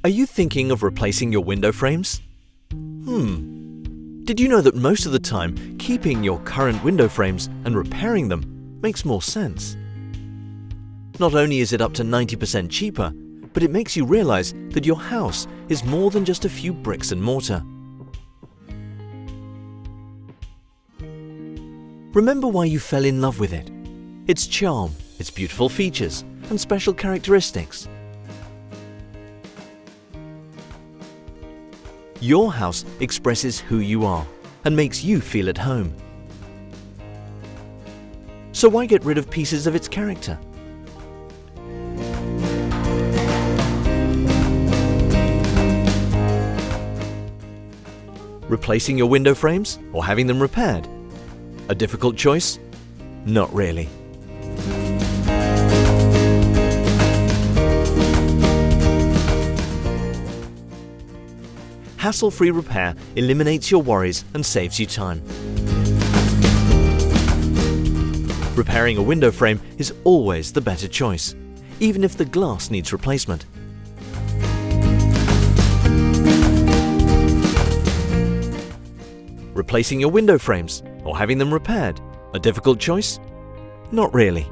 Are you thinking of replacing your window frames? Did you know that most of the time, keeping your current window frames and repairing them makes more sense? Not only is it up to 90% cheaper, but it makes you realize that your house is more than just a few bricks and mortar. Remember why you fell in love with it: its charm, its beautiful features, and special characteristics. Your house expresses who you are and makes you feel at home. So why get rid of pieces of its character? Replacing your window frames or having them repaired? A difficult choice? Not really. Hassle-free repair eliminates your worries and saves you time. Repairing a window frame is always the better choice, even if the glass needs replacement. Replacing your window frames or having them repaired? A difficult choice? Not really.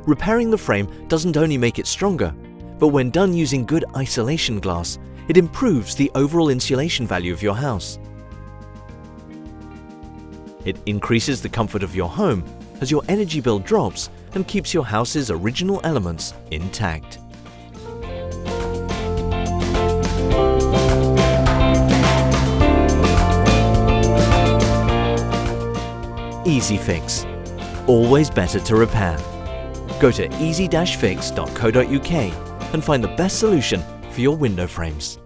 Repairing the frame doesn't only make it stronger, but when done using good isolation glass, it improves the overall insulation value of your house. It increases the comfort of your home as your energy bill drops and keeps your house's original elements intact. EAZYFIX. Always better to repair. Go to easy-fix.co.uk and find the best solution for your window frames.